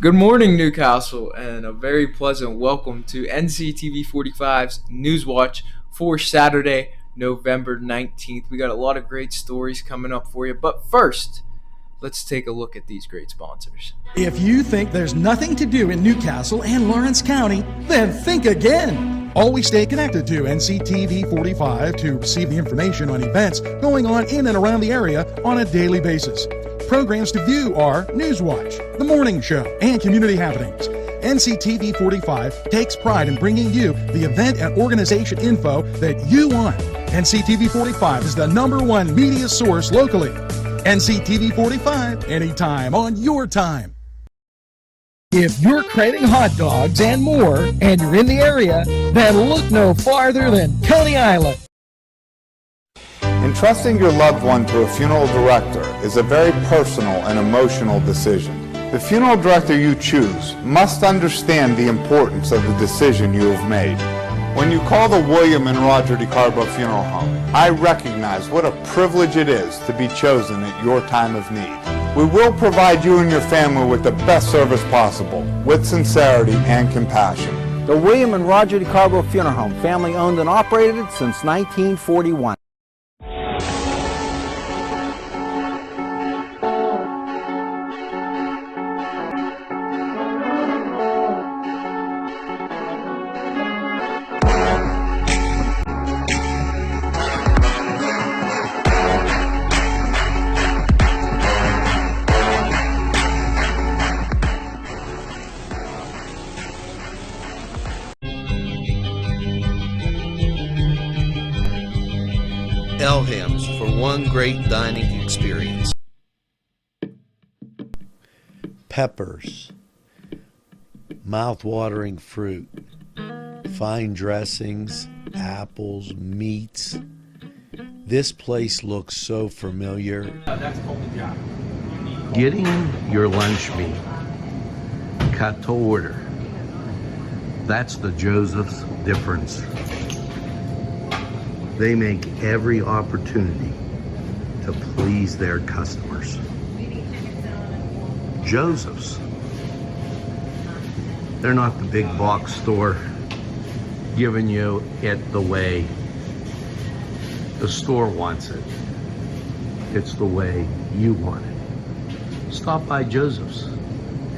Good morning, Newcastle, and a very pleasant welcome to NCTV45's Newswatch for Saturday, November 19th. We got a lot of great stories coming up for you, but first, let's take a look at these great sponsors. If you think there's nothing to do in Newcastle and Lawrence County, then think again. Always stay connected to NCTV 45 to receive the information on events going on in and around the area on a daily basis. Programs to view are Newswatch, The Morning Show, and Community Happenings. NCTV 45 takes pride in bringing you the event and organization info that you want. NCTV 45 is the #1 media source locally. NCTV 45, anytime on your time. If you're craving hot dogs and more, and you're in the area, then look no farther than Coney Island. Entrusting your loved one to a funeral director is a very personal and emotional decision. The funeral director you choose must understand the importance of the decision you have made. When you call the William and Roger DeCarbo Funeral Home, I recognize what a privilege it is to be chosen at your time of need. We will provide you and your family with the best service possible, with sincerity and compassion. The William and Roger DeCarbo Funeral Home, family owned and operated since 1941. Elham's for one great dining experience. Peppers, mouth-watering fruit, fine dressings, apples, meats. This place looks so familiar. Getting your lunch meat cut to order. That's the Joseph's difference. They make every opportunity to please their customers. Joseph's. They're not the big box store giving you it the way the store wants it. It's the way you want it. Stop by Joseph's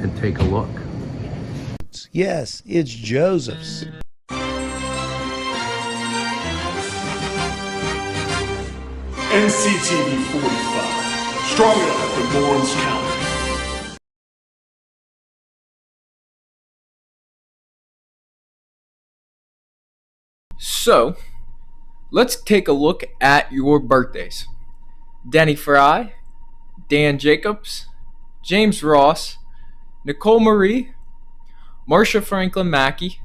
and take a look. Yes, it's Joseph's. NCTV45, strong enough for Lawrence County. So, let's take a look at your birthdays. Denny Fry, Dan Jacobs, James Ross, Nicole Marie, Marsha Franklin Mackey,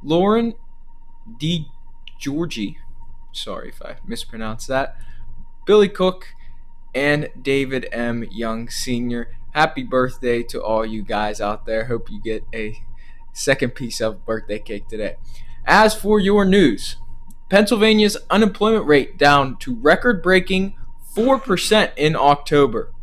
Lauren D. Georgie, sorry if I mispronounced that, Billy Cook, and David M. Young Sr. Happy birthday to all you guys out there. Hope you get a second piece of birthday cake today. As for your news, Pennsylvania's unemployment rate down to record-breaking 4% in October.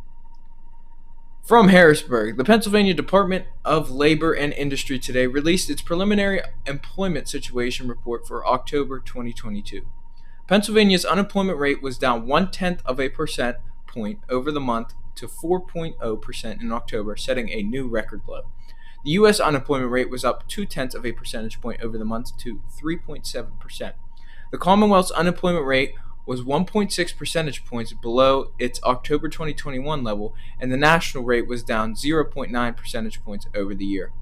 From Harrisburg, the Pennsylvania Department of Labor and Industry today released its preliminary employment situation report for October 2022. Pennsylvania's unemployment rate was down 0.1 of a percent point over the month to 4.0% in October, setting a new record low. The U.S. unemployment rate was up 0.2 of a percentage point over the month to 3.7%. The Commonwealth's unemployment rate was 1.6 percentage points below its October 2021 level, and the national rate was down 0.9 percentage points over the year.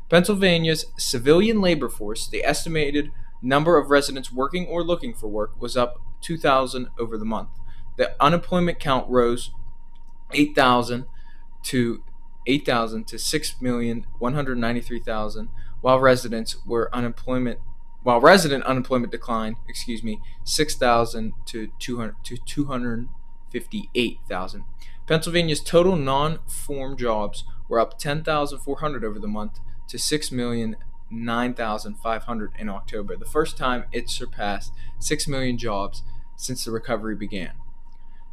Pennsylvania's civilian labor force, the estimated number of residents working or looking for work, was up 2,000 over the month. The unemployment count rose 8,000 to 6,193,000, while resident unemployment declined, 6,000 to 258,000. Pennsylvania's total non-farm jobs were up 10,400 over the month to 6,009,500 in October, the first time it surpassed 6 million jobs since the recovery began.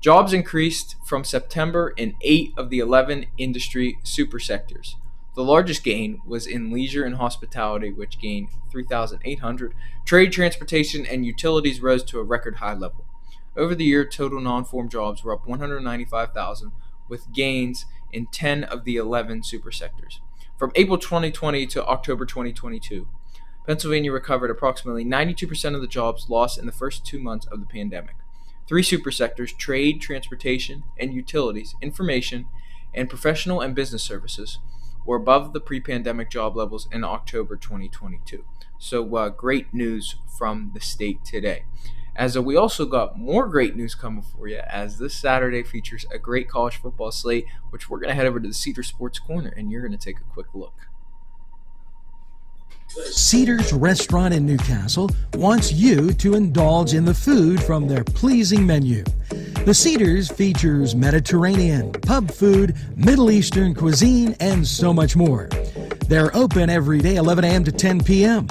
Jobs increased from September in 8 of the 11 industry supersectors. The largest gain was in leisure and hospitality, which gained 3,800. Trade, transportation, and utilities rose to a record high level. Over the year, total non-farm jobs were up 195,000, with gains in 10 of the 11 supersectors. From April 2020 to October 2022, Pennsylvania recovered approximately 92% of the jobs lost in the first 2 months of the pandemic. Three supersectors, trade, transportation, and utilities, information, and professional and business services, were above the pre-pandemic job levels in October 2022. So great news from the state today. As we also got more great news coming for you, as this Saturday features a great college football slate, which we're going to head over to the Cedar Sports Corner, and you're going to take a quick look. Cedar's Restaurant in Newcastle wants you to indulge in the food from their pleasing menu. The Cedars features Mediterranean, pub food, Middle Eastern cuisine, and so much more. They're open every day 11 a.m. to 10 p.m.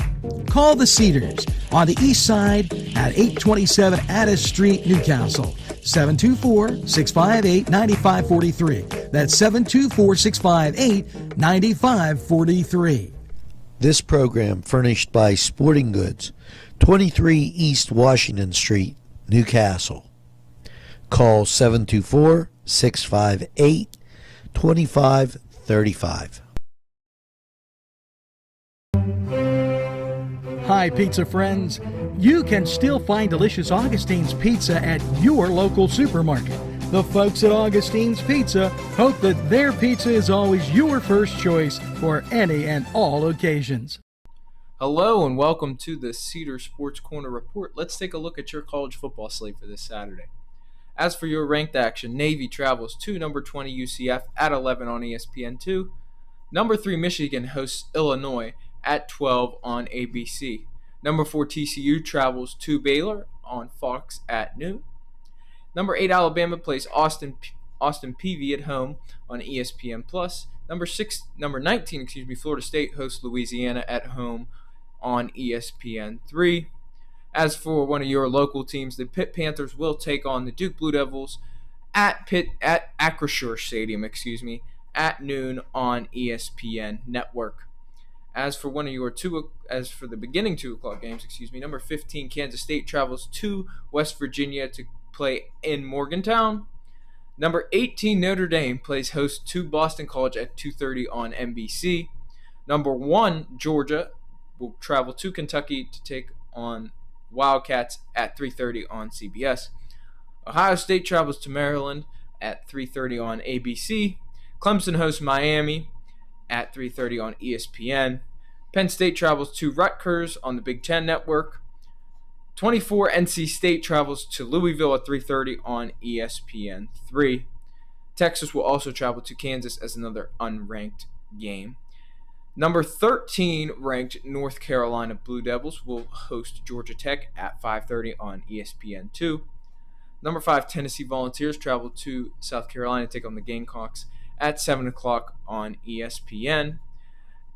Call the Cedars on the east side at 827 Addis Street, Newcastle. 724-658-9543. That's 724-658-9543. This program furnished by Sporting Goods, 23 East Washington Street, Newcastle. Call 724-658-2535. Hi, pizza friends. You can still find delicious Augustine's Pizza at your local supermarket. The folks at Augustine's Pizza hope that their pizza is always your first choice for any and all occasions. Hello and welcome to the Cedar Sports Corner Report. Let's take a look at your college football slate for this Saturday. As for your ranked action, Navy travels to number 20 UCF at 11 on ESPN2. Number 3 Michigan hosts Illinois at 12 on ABC. Number 4 TCU travels to Baylor on Fox at noon. Number 8 Alabama plays Austin Peay at home on ESPN+. Number 19 Florida State hosts Louisiana at home on ESPN3. As for one of your local teams, the Pitt Panthers will take on the Duke Blue Devils at Acrisure Stadium, at noon on ESPN Network. As for the beginning 2 o'clock games, number 15 Kansas State travels to West Virginia to play in Morgantown. Number 18 Notre Dame plays host to Boston College at 2:30 on NBC. Number 1 Georgia will travel to Kentucky to take on Wildcats at 3:30 on CBS. Ohio State travels to Maryland at 3:30 on ABC. Clemson hosts Miami at 3:30 on ESPN. Penn State travels to Rutgers on the Big Ten Network. 24 NC State travels to Louisville at 3:30 on ESPN3. Texas will also travel to Kansas as another unranked game. Number 13 ranked North Carolina Blue Devils will host Georgia Tech at 5:30 on ESPN2. Number 5 Tennessee Volunteers travel to South Carolina to take on the Gamecocks at 7 o'clock on ESPN.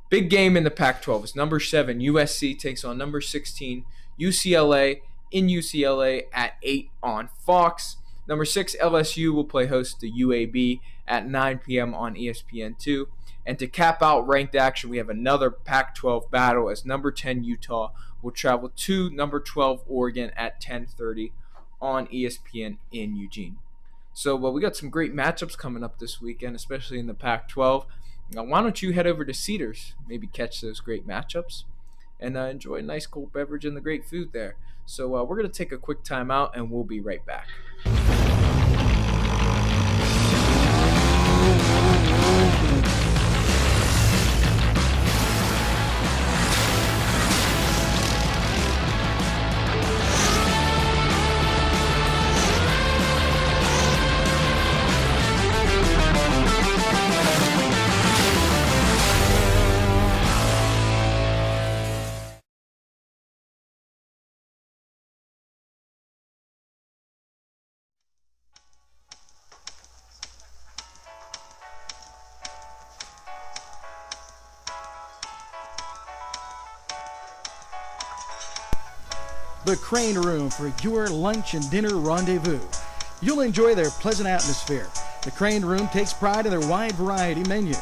Big game in the Pac-12 is number 7 USC takes on number 16 UCLA in UCLA at 8 on Fox. Number 6 LSU will play host to UAB at 9 p.m. on ESPN2. And to cap out ranked action, we have another Pac-12 battle as number 10 Utah will travel to number 12 Oregon at 10:30 on ESPN in Eugene. So we got some great matchups coming up this weekend, especially in the Pac-12. Now, why don't you head over to Cedars, maybe catch those great matchups, and enjoy a nice cold beverage and the great food there. So we're going to take a quick time out, and we'll be right back. The Crane Room for your lunch and dinner rendezvous. You'll enjoy their pleasant atmosphere. The Crane Room takes pride in their wide variety menu.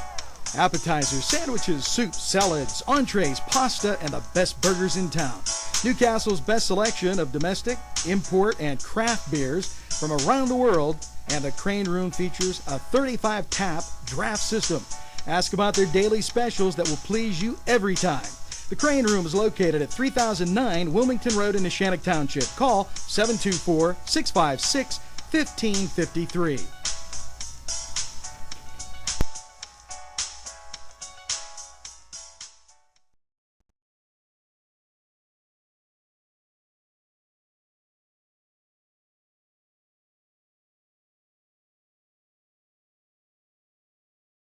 Appetizers, sandwiches, soups, salads, entrees, pasta, and the best burgers in town. Newcastle's best selection of domestic, import, and craft beers from around the world, and the Crane Room features a 35-tap draft system. Ask about their daily specials that will please you every time. The Crane Room is located at 3009 Wilmington Road in Neshannock Township. Call 724-656-1553.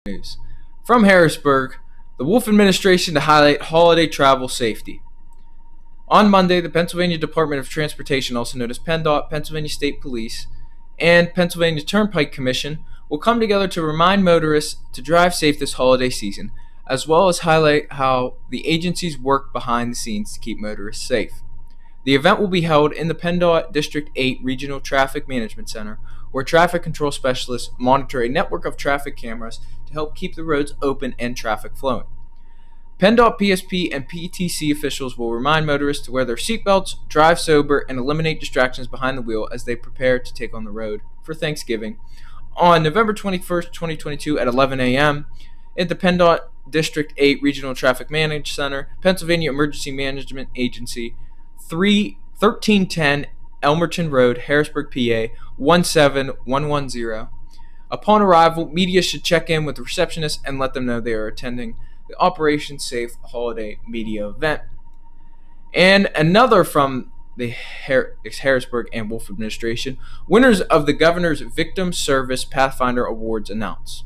News. From Harrisburg, the Wolf administration to highlight holiday travel safety. On Monday, the Pennsylvania Department of Transportation, also known as PennDOT, Pennsylvania State Police, and Pennsylvania Turnpike Commission will come together to remind motorists to drive safe this holiday season, as well as highlight how the agencies work behind the scenes to keep motorists safe. The event will be held in the PennDOT District 8 Regional Traffic Management Center, where traffic control specialists monitor a network of traffic cameras to help keep the roads open and traffic flowing. PennDOT, PSP, and PTC officials will remind motorists to wear their seatbelts, drive sober, and eliminate distractions behind the wheel as they prepare to take on the road for Thanksgiving on November 21st, 2022 at 11 a.m. at the PennDOT District 8 Regional Traffic Management Center, Pennsylvania Emergency Management Agency, 1310 Elmerton Road, Harrisburg, PA 17110. Upon arrival, media should check in with the receptionist and let them know they are attending the Operation Safe Holiday Media event. And another from the Harrisburg and Wolf administration, winners of the Governor's Victim Service Pathfinder Awards announced.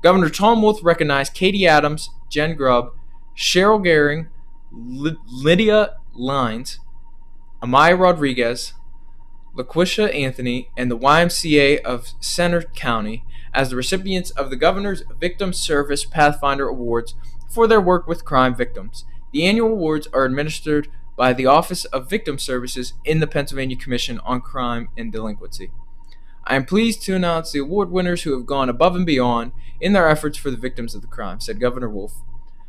Governor Tom Wolf recognized Katie Adams, Jen Grubb, Cheryl Gehring, Lydia Lines, Amaya Rodriguez, LaQuisha Anthony, and the YMCA of Center County as the recipients of the Governor's Victim Service Pathfinder Awards for their work with crime victims. The annual awards are administered by the Office of Victim Services in the Pennsylvania Commission on Crime and Delinquency. I am pleased to announce the award winners who have gone above and beyond in their efforts for the victims of the crime, said Governor Wolf.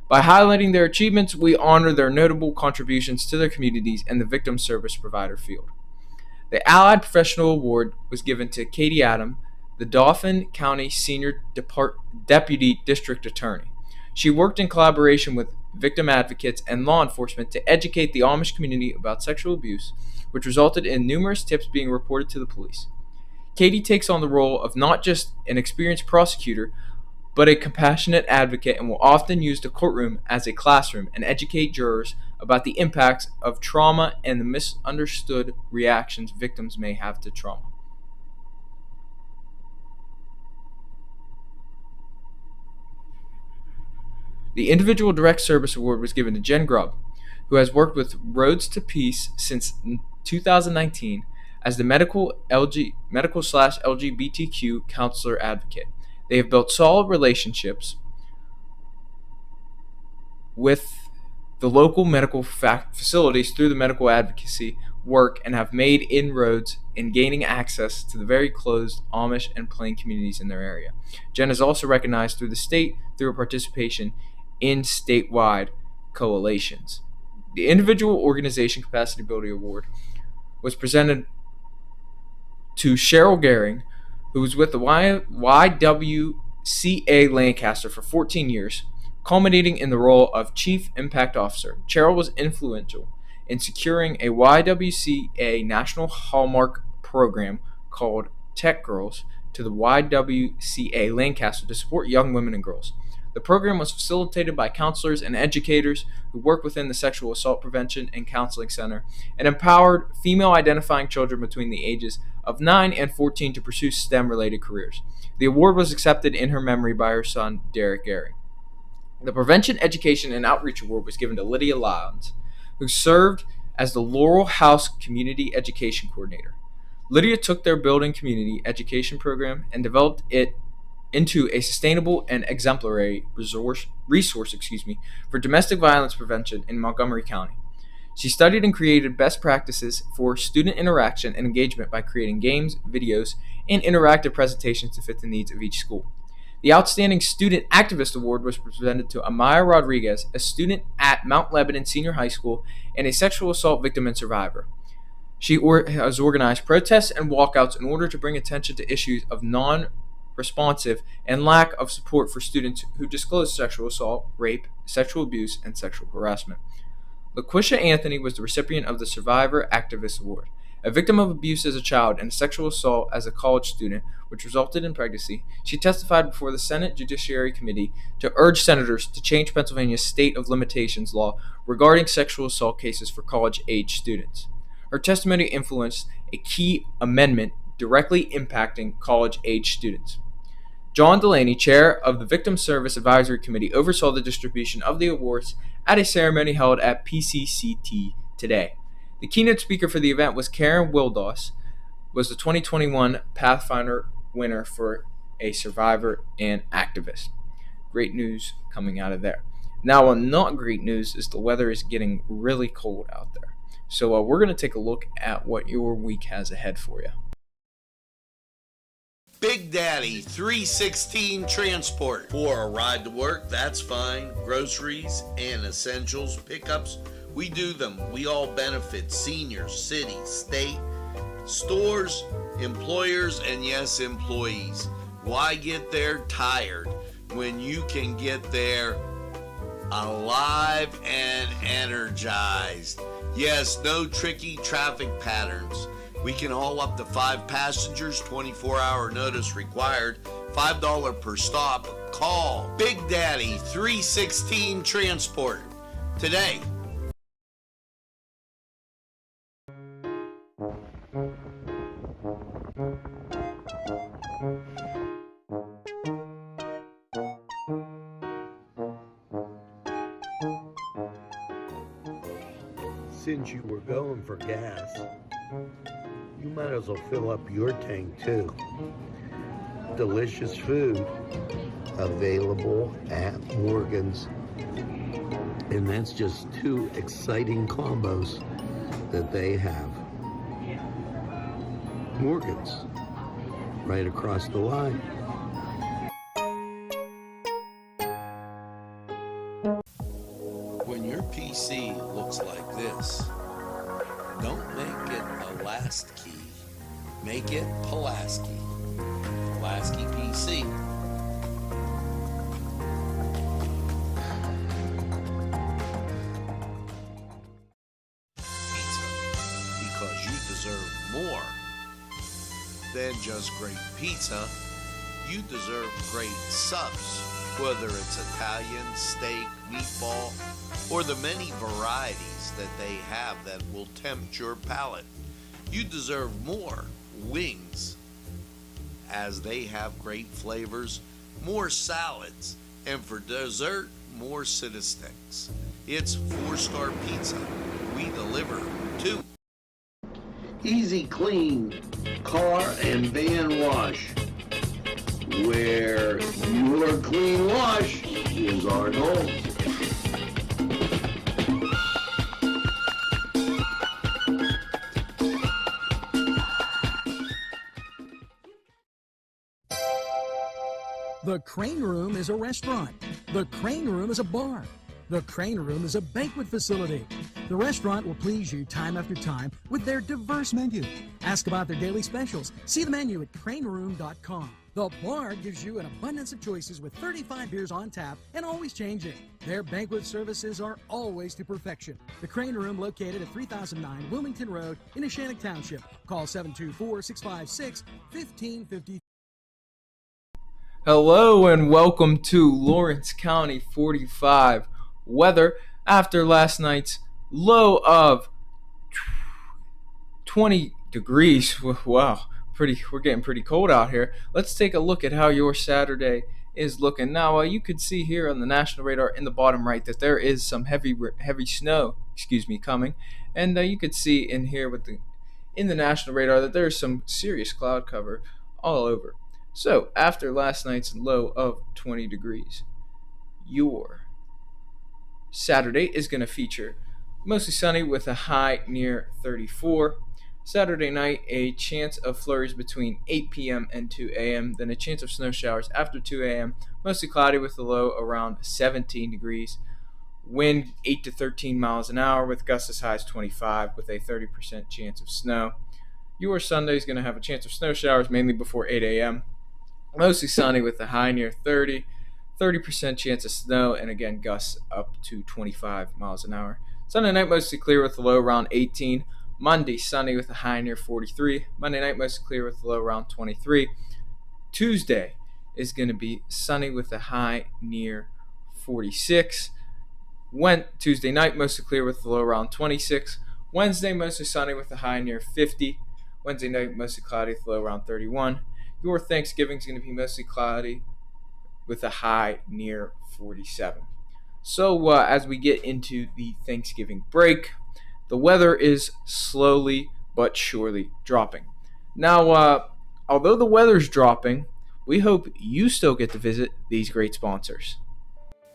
By highlighting their achievements, we honor their notable contributions to their communities and the victim service provider field. The Allied Professional Award was given to Katie Adams, the Dauphin County Senior Deputy District Attorney. She worked in collaboration with victim advocates and law enforcement to educate the Amish community about sexual abuse, which resulted in numerous tips being reported to the police. Katie takes on the role of not just an experienced prosecutor, but a compassionate advocate, and will often use the courtroom as a classroom and educate jurors about the impacts of trauma and the misunderstood reactions victims may have to trauma. The Individual Direct Service Award was given to Jen Grubb, who has worked with Roads to Peace since 2019 as the medical/LGBTQ counselor advocate. They have built solid relationships with the local medical facilities through the medical advocacy work and have made inroads in gaining access to the very closed Amish and Plain communities in their area. Jen is also recognized through the state through her participation in statewide coalitions. The Individual Organization Capacity Building Award was presented to Cheryl Gehring, who was with the YWCA Lancaster for 14 years, culminating in the role of Chief Impact Officer. Cheryl was influential in securing a YWCA National Hallmark program called Tech Girls to the YWCA Lancaster to support young women and girls. The program was facilitated by counselors and educators who work within the Sexual Assault Prevention and Counseling Center and empowered female-identifying children between the ages of 9 and 14 to pursue STEM-related careers. The award was accepted in her memory by her son, Derek Gehring. The Prevention, Education, and Outreach Award was given to Lydia Lyons, who served as the Laurel House Community Education Coordinator. Lydia took their building community education program and developed it into a sustainable and exemplary resource for domestic violence prevention in Montgomery County. She studied and created best practices for student interaction and engagement by creating games, videos, and interactive presentations to fit the needs of each school. The Outstanding Student Activist Award was presented to Amaya Rodriguez, a student at Mount Lebanon Senior High School and a sexual assault victim and survivor. She has organized protests and walkouts in order to bring attention to issues of non-responsive and lack of support for students who disclose sexual assault, rape, sexual abuse, and sexual harassment. LaQuisha Anthony was the recipient of the Survivor Activist Award. A victim of abuse as a child and sexual assault as a college student, which resulted in pregnancy, she testified before the Senate Judiciary Committee to urge senators to change Pennsylvania's state of limitations law regarding sexual assault cases for college-age students. Her testimony influenced a key amendment directly impacting college-age students. John Delaney, chair of the Victim Service Advisory Committee, oversaw the distribution of the awards at a ceremony held at PCCT today. The keynote speaker for the event was Karen Wildos, was the 2021 Pathfinder winner for a survivor and activist. Great news coming out of there. Now, not great news is the weather is getting really cold out there. So we're going to take a look at what your week has ahead for you. Big Daddy 316 Transport. For a ride to work, that's fine. Groceries and essentials pickups, we do them. We all benefit. Seniors, cities, state, stores, employers, and yes, employees. Why get there tired when you can get there alive and energized? Yes, no tricky traffic patterns. We can haul up to 5 passengers, 24-hour notice required, $5 per stop. Call Big Daddy 316 Transport today. Since you were going for gas, you might as well fill up your tank too. Delicious food available at Morgan's. And that's just 2 exciting combos that they have. Morgan's, right across the line. When your PC looks like this, don't make it a last key. Make it Pulaski. Pulaski PC. Pizza. Because you deserve more than just great pizza. You deserve great subs. Whether it's Italian, steak, meatball, or the many varieties that they have that will tempt your palate. You deserve more wings, as they have great flavors, more salads, and for dessert, more Cita Sticks. It's 4-star pizza. We deliver too. Easy Clean Car and Van Wash, where your clean wash is our goal. The Crane Room is a restaurant. The Crane Room is a bar. The Crane Room is a banquet facility. The restaurant will please you time after time with their diverse menu. Ask about their daily specials. See the menu at craneroom.com. The bar gives you an abundance of choices with 35 beers on tap and always changing. Their banquet services are always to perfection. The Crane Room, located at 3009 Wilmington Road in Neshannock Township. Call 724-656-1550. Hello and welcome to Lawrence County 45 weather after last night's low of 20 degrees. Wow, we're getting pretty cold out here. Let's take a look at how your Saturday is looking. Now, you could see here on the national radar in the bottom right that there is some heavy snow, coming. And you could see in here in the national radar that there's some serious cloud cover all over. So, after last night's low of 20 degrees, your Saturday is going to feature mostly sunny with a high near 34. Saturday night, a chance of flurries between 8 p.m. and 2 a.m., then a chance of snow showers after 2 a.m., mostly cloudy with a low around 17 degrees. Wind 8 to 13 miles an hour with gusts as high as 25 with a 30% chance of snow. Your Sunday is going to have a chance of snow showers mainly before 8 a.m. Mostly sunny with a high near 30, 30% chance of snow, and again gusts up to 25 miles an hour. Sunday night mostly clear with a low around 18. Monday sunny with a high near 43. Monday night mostly clear with a low around 23. Tuesday is going to be sunny with a high near 46. Tuesday night mostly clear with a low around 26. Wednesday mostly sunny with a high near 50. Wednesday night mostly cloudy with a low around 31. Your Thanksgiving is going to be mostly cloudy with a high near 47. So as we get into the Thanksgiving break, the weather is slowly but surely dropping. Now, although the weather's dropping, we hope you still get to visit these great sponsors.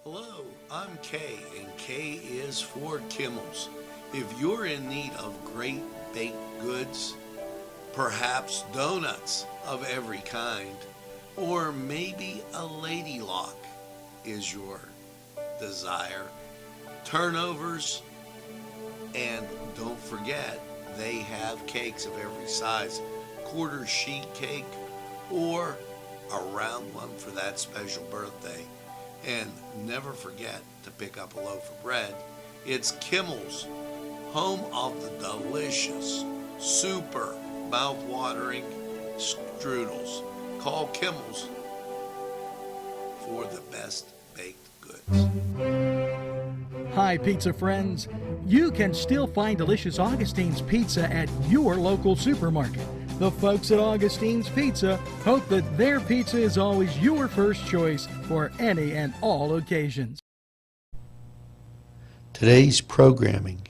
Hello, I'm Kay, and K is for Kimmel's. If you're in need of great baked goods, perhaps donuts of every kind, or maybe a lady lock is your desire, turnovers, and don't forget, they have cakes of every size, quarter sheet cake or a round one for that special birthday. And never forget to pick up a loaf of bread. It's Kimmel's, home of the delicious, super mouth-watering strudels. Call Kimmel's for the best baked goods. Hi, pizza friends. You can still find delicious Augustine's Pizza at your local supermarket. The folks at Augustine's Pizza hope that their pizza is always your first choice for any and all occasions. Today's programming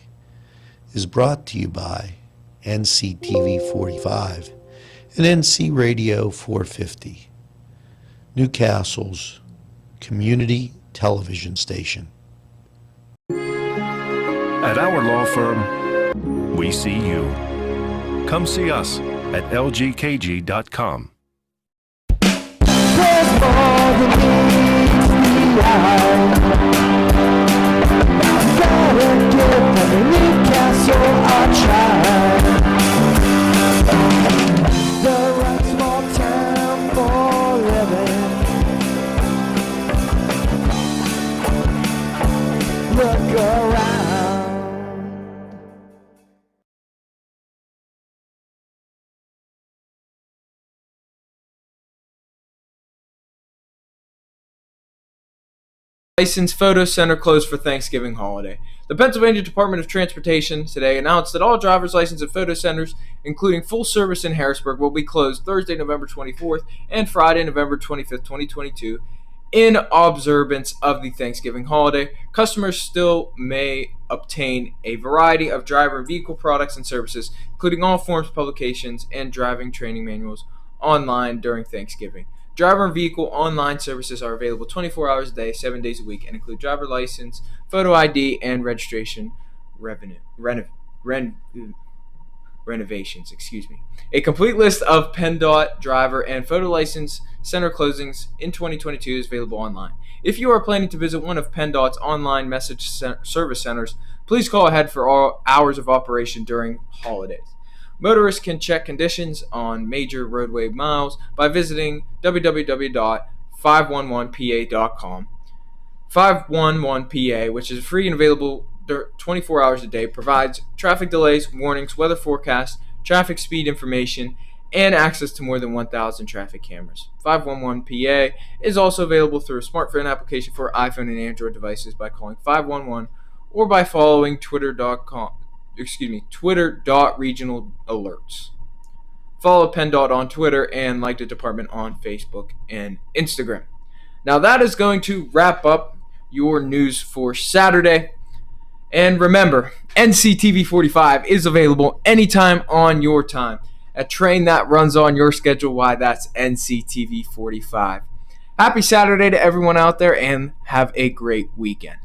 is brought to you by NCTV45 and NC Radio 450, Newcastle's community television station. At our law firm, we see you. Come see us at lgkg.com. There's more than meets the eye. Gotta give the Newcastle a try. The right small town for living. Look around. Licensed photo center closed for Thanksgiving holiday. The Pennsylvania Department of Transportation today announced that all driver's license and photo centers, including full service in Harrisburg, will be closed Thursday, November 24th and Friday, November 25th, 2022, in observance of the Thanksgiving holiday. Customers still may obtain a variety of driver and vehicle products and services, including all forms of publications and driving training manuals, online during Thanksgiving. Driver and vehicle online services are available 24 hours a day, 7 days a week, and include driver license, photo ID, and registration renovations. A complete list of PennDOT driver and photo license center closings in 2022 is available online. If you are planning to visit one of PennDOT's online message service centers, please call ahead for all hours of operation during holidays. Motorists can check conditions on major roadway miles by visiting www.511pa.com. 511PA, which is free and available 24 hours a day, provides traffic delays, warnings, weather forecasts, traffic speed information, and access to more than 1,000 traffic cameras. 511PA is also available through a smartphone application for iPhone and Android devices by calling 511 or by following Twitter.regional alerts. Follow PennDOT on Twitter and like the department on Facebook and Instagram. Now that is going to wrap up your news for Saturday. And remember, NCTV45 is available anytime on your time. A train that runs on your schedule, why that's NCTV45. Happy Saturday to everyone out there and have a great weekend.